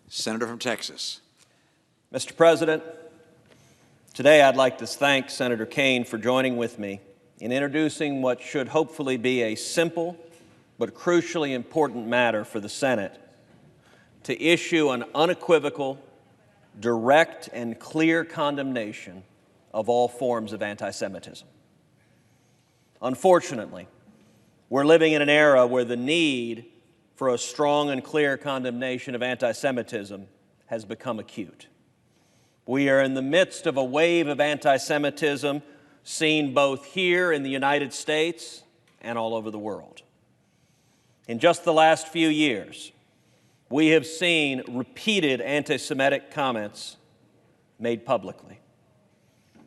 Senator from Texas. Mr. President, today I'd like to thank Senator Kaine for joining with me in introducing what should hopefully be a simple but crucially important matter for the Senate: to issue an unequivocal, direct, and clear condemnation of all forms of anti-Semitism. Unfortunately, we're living in an era where the need for a strong and clear condemnation of anti-Semitism has become acute. We are in the midst of a wave of anti-Semitism seen both here in the United States and all over the world. In just the last few years, we have seen repeated anti-Semitic comments made publicly,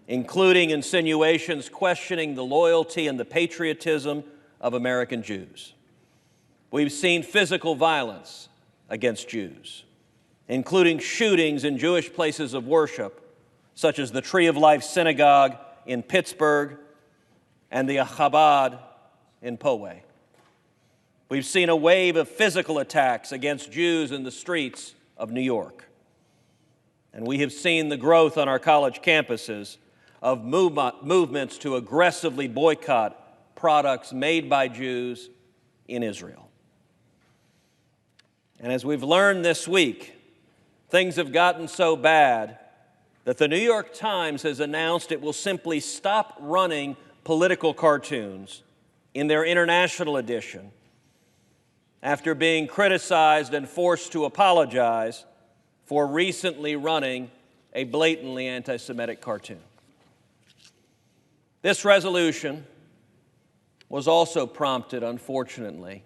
including insinuations questioning the loyalty and the patriotism of American Jews. We've seen physical violence against Jews, including shootings in Jewish places of worship, such as the Tree of Life Synagogue in Pittsburgh and the Chabad in Poway. We've seen a wave of physical attacks against Jews in the streets of New York. And we have seen the growth on our college campuses of movements to aggressively boycott products made by Jews in Israel. And as we've learned this week, things have gotten so bad that the New York Times has announced it will simply stop running political cartoons in their international edition after being criticized and forced to apologize for recently running a blatantly anti-Semitic cartoon. This resolution was also prompted, unfortunately,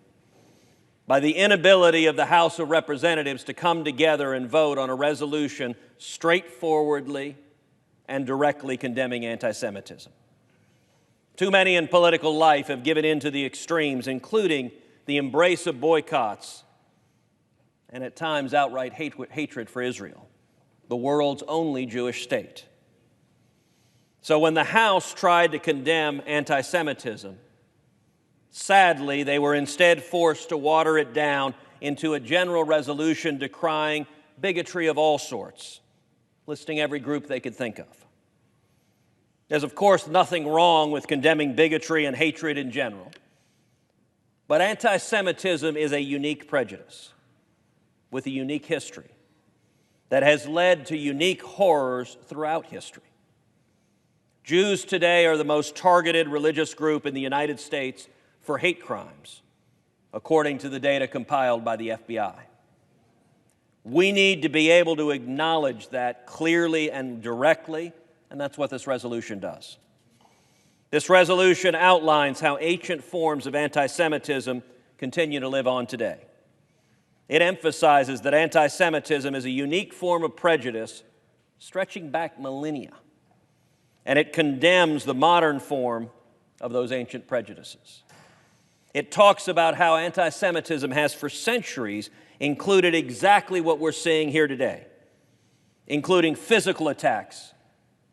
by the inability of the House of Representatives to come together and vote on a resolution straightforwardly and directly condemning anti-Semitism. Too many in political life have given in to the extremes, including the embrace of boycotts and at times outright hatred for Israel, the world's only Jewish state. So when the House tried to condemn anti-Semitism, sadly, they were instead forced to water it down into a general resolution decrying bigotry of all sorts, listing every group they could think of. There's, of course, nothing wrong with condemning bigotry and hatred in general, but anti-Semitism is a unique prejudice with a unique history that has led to unique horrors throughout history. Jews today are the most targeted religious group in the United States for hate crimes, according to the data compiled by the FBI. We need to be able to acknowledge that clearly and directly, and that's what this resolution does. This resolution outlines how ancient forms of anti-Semitism continue to live on today. It emphasizes that anti-Semitism is a unique form of prejudice stretching back millennia, and it condemns the modern form of those ancient prejudices. It talks about how anti-Semitism has for centuries included exactly what we're seeing here today, including physical attacks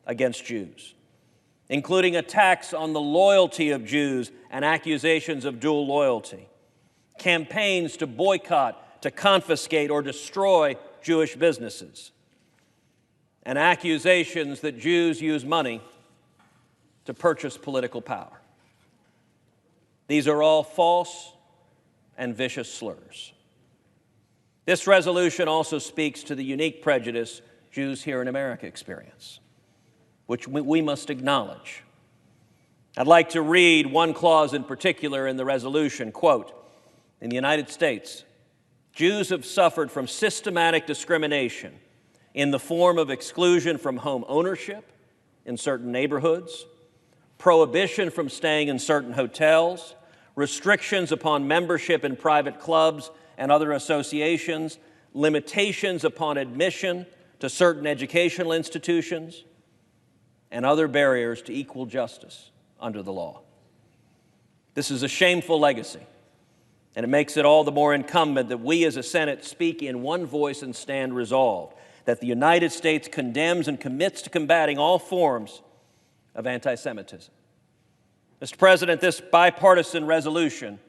against Jews, including attacks on the loyalty of Jews and accusations of dual loyalty, campaigns to boycott, to confiscate, or destroy Jewish businesses, and accusations that Jews use money to purchase political power. These are all false and vicious slurs. This resolution also speaks to the unique prejudice Jews here in America experience, which we must acknowledge. I'd like to read one clause in particular in the resolution. Quote, "In the United States, Jews have suffered from systematic discrimination in the form of exclusion from home ownership in certain neighborhoods, prohibition from staying in certain hotels, restrictions upon membership in private clubs and other associations, limitations upon admission to certain educational institutions, and other barriers to equal justice under the law." This is a shameful legacy, and it makes it all the more incumbent that we as a Senate speak in one voice and stand resolved that the United States condemns and commits to combating all forms of anti-Semitism. Mr. President, this bipartisan resolution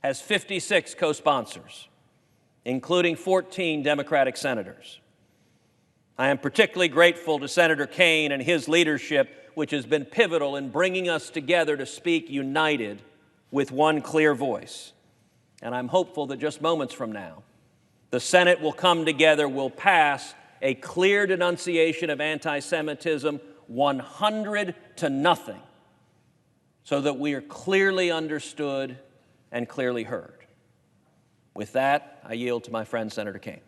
has 56 co-sponsors, including 14 Democratic senators. I am particularly grateful to Senator Kaine and his leadership, which has been pivotal in bringing us together to speak united with one clear voice. And I'm hopeful that just moments from now, the Senate will come together, will pass a clear denunciation of anti-Semitism 100-0, so that we are clearly understood and clearly heard. With that, I yield to my friend, Senator Kaine.